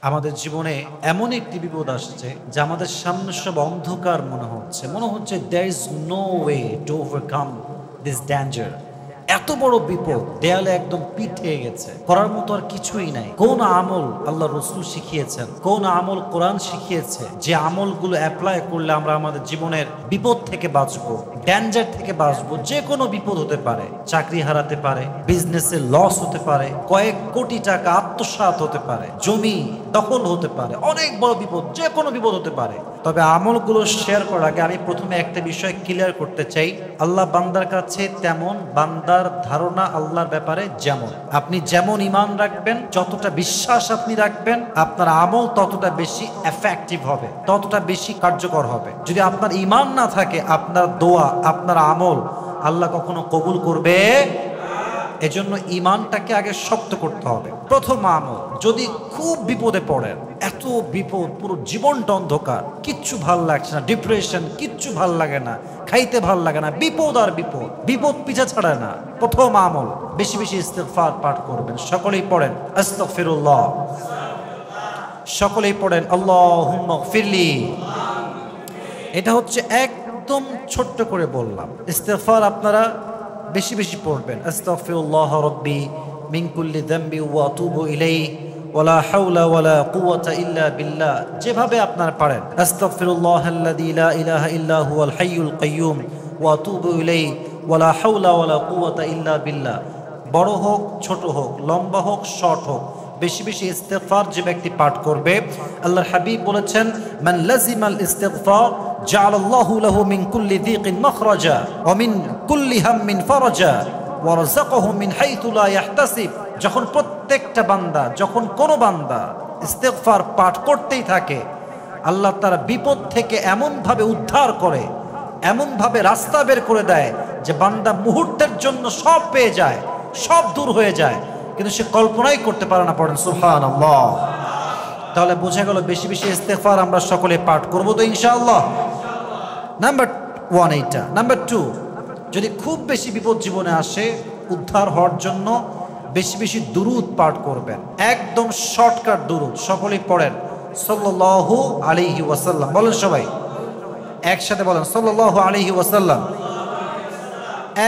আমাদের জীবনে এমন একটি বিপদ আসছে যা আমাদের সামনে সব অন্ধকার মনে হচ্ছে there is no way to overcome this danger। এত বড় বিপদ দেয়ালে একদম পিঠ হয়ে গেছে, করার মতো আর কিছুই নাই। কোন আমল আল্লাহ রসুল শিখিয়েছেন, কোন আমল কোরআন শিখিয়েছে যে আমলগুলো অ্যাপ্লাই করলে আমরা আমাদের জীবনের বিপদ থেকে বাঁচবো, ডেঞ্জার থেকে বাঁচবো। যে কোনো বিপদ হতে পারে, চাকরি হারাতে পারে, বিজনেসে লস হতে পারে, কয়েক কোটি টাকা আত্মসাৎ হতে পারে, জমি দখল হতে পারে, অনেক বড় বিপদ, যে কোনো বিপদ হতে পারে। তবে আমলগুলো শেয়ার করার আগে আমি প্রথমে একটা বিষয় ক্লিয়ার করতে চাই। আল্লাহ বান্দার কাছে তেমন, বান্দার ধারণা আল্লাহর ব্যাপারে যেমন। আপনি যেমন ঈমান রাখবেন, যতটা বিশ্বাস আপনি রাখবেন, আপনার আমল ততটা বেশি এফেক্টিভ হবে, ততটা বেশি কার্যকর হবে। যদি আপনার ঈমান না থাকে, আপনার দোয়া, আপনার আমল আল্লাহ কখনো কবুল করবে? এজন্য ঈমানটাকে আগে শক্ত করতে হবে। প্রথম আমল, যদি খুব বিপদে পড়েন, এত বিপদ, পুরো জীবনটা অন্ধকার, কিচ্ছু ভাল লাগছে না, ডিপ্রেশন, কিচ্ছু ভাল লাগে না, খাইতে ভাল লাগে না, বিপদ আর বিপদ, বিপদ পিছা ছাড়ায় না। প্রথম আমল, বেশি বেশি ইস্তিগফার পাঠ করবেন। সকলেই পড়েন আস্তাগফিরুল্লাহ, সকলেই পড়েন আল্লাহুম্মা গফিরলি। এটা হচ্ছে একদম ছোট্ট করে বললাম। ইস্তিগফার আপনারা বেশি বেশি পড়বেন। আস্তাগফিরুল্লাহ রাব্বি মিন কুল্লি যামবি ওয়া আতুবু ইলাইহি ওয়ালা হাওলা ওয়ালা কুওয়াতা ইল্লা বিল্লাহ, যেভাবে আপনারা পারেন। আস্তাগফিরুল্লাহাল্লাযী লা ইলাহা ইল্লা হুয়াল হাইয়ুল কাইয়্যুম ওয়া আতুবু ইলাইহি ওয়ালা হাওলা ওয়ালা কুওয়াতা ইল্লা বিল্লাহ। বড় হোক, ছোট হোক, লম্বা হোক, শর্ট হোক, বেশি বেশি ইস্তিগফার যে ব্যক্তি পাঠ করবে, আল্লাহর হাবিব বলেছেন, মান লাজিমাল ইস্তিগফার জাআলাল্লাহু লাহু মিন কুল্লি যিকিন মাখরাজা ওয়া মিন কুল্লি হাম্মিন ফারাজা ওয়া রাযাকাহু মিন হাইথু লা ইয়াহতাসিব। যখন প্রত্যেকটা বান্দা, যখন কোনো বান্দা ইস্তিগফার পাঠ করতেই থাকে, আল্লাহ তার বিপদ থেকে এমনভাবে উদ্ধার করে, এমনভাবে রাস্তা বের করে দেয় যে বান্দা মুহূর্তের জন্য সব পেয়ে যায়, সব দূর হয়ে যায়, কিন্তু সে কল্পনাই করতে পারে না। পড়েন সুবহানাল্লাহ। তাহলে বোঝা গেল বেশি বেশি ইস্তিগফার আমরা সকলে পাঠ করবো তো ইনশাআল্লাহ। নাম্বার 1 এইটা। নাম্বার 2, যদি খুব বেশি বিপদ জীবনে আসে, উদ্ধার হওয়ার জন্য বেশি বেশি দুরূদ পাঠ করবেন। একদম শর্টকাট দুরূদ, সকলেই পড়েন সাল্লাল্লাহু আলাইহি ওয়াসাল্লাম। বলেন সবাই একসাথে, বলেন সাল্লাল্লাহু আলাইহি ওয়াসাল্লাম।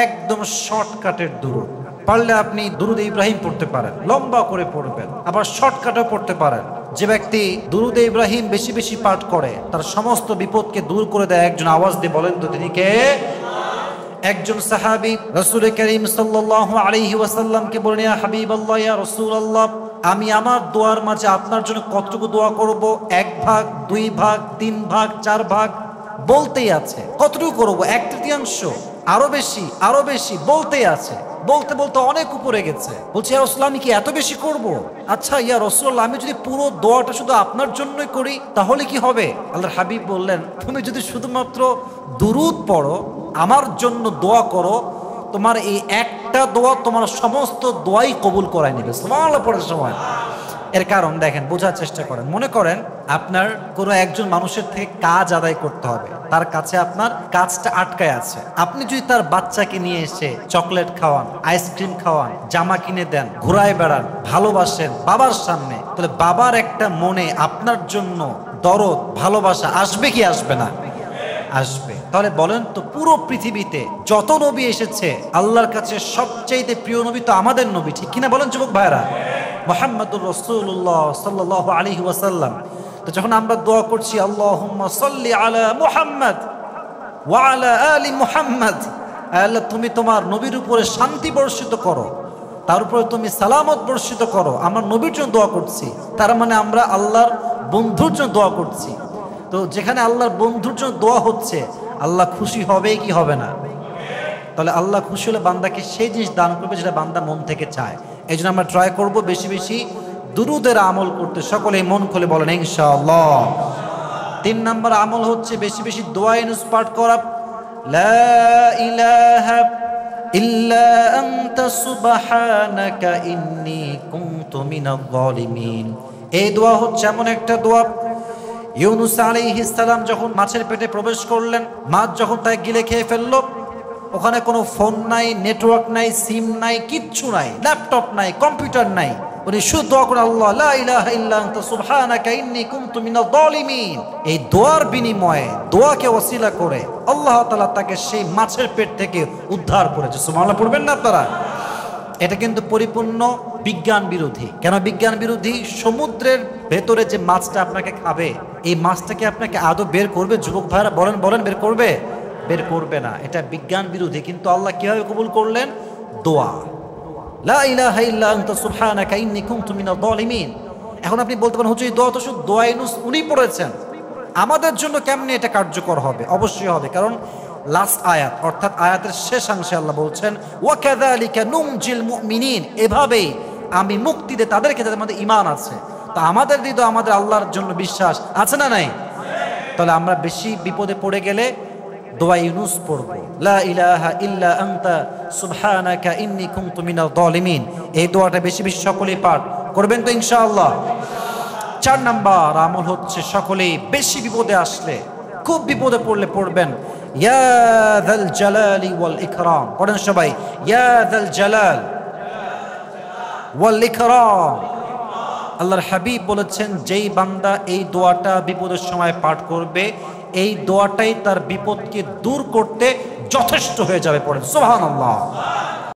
একদম শর্টকাটের দুরূদ। পারলে আপনি দুরুদ ইব্রাহিম পড়তে পারেন, লম্বা করে পড়বেন, আবার শর্টকাটও পড়তে পারেন। যে ব্যক্তি দুরুদ ইব্রাহিম বেশি বেশি পাঠ করে, তার সমস্ত বিপদকে দূর করে দেয়। একজন আওয়াজ দিয়ে বলেন তো তিনি কে? একজন সাহাবী রাসূল করিম সাল্লাল্লাহু আলাইহি ওয়াসাল্লামকে বলেন, ইয়া হাবিবাল্লাহ, ইয়া রাসূলুল্লাহ, আমি আমার দোয়ার মাঝে আপনার জন্য কতটুকু দোয়া করব? 1 ভাগ, 2 ভাগ, 3 ভাগ, 4 ভাগ বলতেই আছে। কতটুকু করব? 1/3, আরো বেশি, আরো বেশি বলতেই আছে। বলতে বলতে অনেক উপরে গেছে। বলছি, ইয়া রাসূলুল্লাহ, আমি কি এত বেশি করব? আচ্ছা ইয়া রাসূলুল্লাহ, আমি যদি পুরো দোয়াটা শুধু আপনার জন্যই করি তাহলে কি হবে? আল্লাহর হাবিব বললেন, তুমি যদি শুধুমাত্র দুরূদ পড়ো, আমার জন্য দোয়া করো, তোমার এই একটা দোয়া তোমার সমস্ত দোয়াই কবুল করায় নেবে। সুবহানাল্লাহ পড়ার সময়। এর কারণ দেখেন, বোঝার চেষ্টা করেন। মনে করেন আপনার কোনো একজন মানুষের থেকে কাজ আদায় করতে হবে, তার কাছে আপনার কাজটা আটকায় আছে। আপনি যদি তার বাচ্চাকে নিয়ে এসে চকলেট খাওয়ান, আইসক্রিম খাওয়ান, জামা কিনে দেন, ঘুরায় বেড়ান, ভালোবাসেন বাবার সামনে, তাহলে বাবার একটা মনে আপনার জন্য দরদ, ভালোবাসা আসবে কি আসবে না? আসবে। তাহলে বলেন তো, পুরো পৃথিবীতে যত নবী এসেছে, আল্লাহর কাছে সবচাইতে প্রিয় নবী তো আমাদের নবী, ঠিক কিনা বলেন যুবক ভাইরা? মুহাম্মাদুর রাসূলুল্লাহ সাল্লাল্লাহু আলাইহি ওয়াসাল্লাম। তো যখন আমরা দোয়া করছি আল্লাহুম্মা সাল্লি আলা মুহাম্মাদ ওয়া আলা আলি মুহাম্মাদ, আল্লাহ তুমি তোমার নবীর উপরে শান্তি বর্ষিত করো, তার উপরে তুমি সালামত বর্ষিত করো, আমরা নবীর জন্য দোয়া করছি, তার মানে আমরা আল্লাহর বন্ধুর জন্য দোয়া করছি। তো যেখানে আল্লাহর বন্ধুর জন্য দোয়া হচ্ছে, আল্লাহ খুশি হবে কি হবে না? তাহলে আল্লাহ খুশি হলে বান্দাকে সেই জিনিস দান করবে যেটা বান্দা মন থেকে চায়। এই জন্য আমরা ট্রাই করব বেশি বেশি দুরুদের আমল করতে। সকলেই মন খুলে বলেন ইনশাআল্লাহ। 3 নম্বর আমল হচ্ছে বেশি বেশি দোয়া ইউনুস পাঠ করা। লা ইলাহা ইল্লা আনতা সুবহানাকা ইন্নী কুনতু মিনাল যালিমিন। এই দোয়া হচ্ছে এমন একটা দোয়া, ইউনুস আলাইহিস সালাম যখন মাছের পেটে প্রবেশ করলেন, মাছ যখন তাকে গিলে খেয়ে ফেললো, ওখানে কোনো ফোন নাই, নেটওয়ার্ক নাই, সিম নাই, কিচ্ছু নাই, ল্যাপটপ নাই, কম্পিউটার নাই। উনি শুধু দোয়া করেন, আল্লাহ লা ইলাহা ইল্লা আনতা সুবহানাকা ইন্নী কুনতু মিনাজ জালিমিন। এই দোয়ার বিনিময়ে, দোয়াকে ওসিলা করে আল্লাহ তাআলা তাকে সেই মাছের পেট থেকে উদ্ধার করেছে। সুবহানাল্লাহ পড়বেন না আপনারা? এটা কিন্তু পরিপূর্ণ বিজ্ঞান বিরোধী। কেন বিজ্ঞান বিরোধী? সমুদ্রের ভেতরে যে মাছটা আপনাকে খাবে, এই মাছটাকে আপনাকে আদৌ বের করবে? যুবক ভাইরা বলেন বলেন, বের করবে? বের করবে না। এটা বিজ্ঞান বিরোধী। কিন্তু আল্লাহ কিভাবে কবুল করলেন? দোয়া, লা ইলাহা ইল্লা আনতা সুবহানাকা ইন্নী কুনতু মিনাজ জালিমিন। এখন আপনি বলতে পারেন, হুজুর এই দোয়া তো শুধু দোয়া ইউনূস উনি পড়েছেন, আমাদের জন্য কেমনে এটা কার্যকর হবে? অবশ্যই হবে, কারণ লাস্ট আয়াত অর্থাৎ আয়াতের শেষাংশে আল্লাহ বলছেন, ওয়া কাযালিকা নুনজিল মুমিনিন, এভাবেই আমি মুক্তি দেই তাদেরকে যাদের মধ্যে ঈমান আছে। তো আমাদের হৃদয়ে আমাদের আল্লাহর জন্য বিশ্বাস আছে না নাই? তাহলে আমরা বেশি বিপদে পড়ে গেলে দোয়া ইউনূস পড়ব, লা ইলাহা ইল্লা আনতা সুবহানাকা ইন্নী কুনতু মিনাজ জালিমিন। এই দোয়াটা বেশি বেশি সকলেই পাঠ করবেন তো ইনশাআল্লাহ। 4 নাম্বার আমল হচ্ছে, সকলেই বেশি বিপদে আসলে, খুব বিপদে পড়লে পড়বেন ইয়া যাল জালালি ওয়াল ইকরাম। পড়েন সবাই, ইয়া যাল জালাল ওয়াল ইকরাম। আল্লাহর হাবিব বলেছেন, যেই বান্দা এই দোয়াটা বিপদের সময় পাঠ করবে, এই দোয়াটাই তার বিপদকে দূর করতে যথেষ্ট হয়ে যাবে। পড়েন সুবহানাল্লাহ।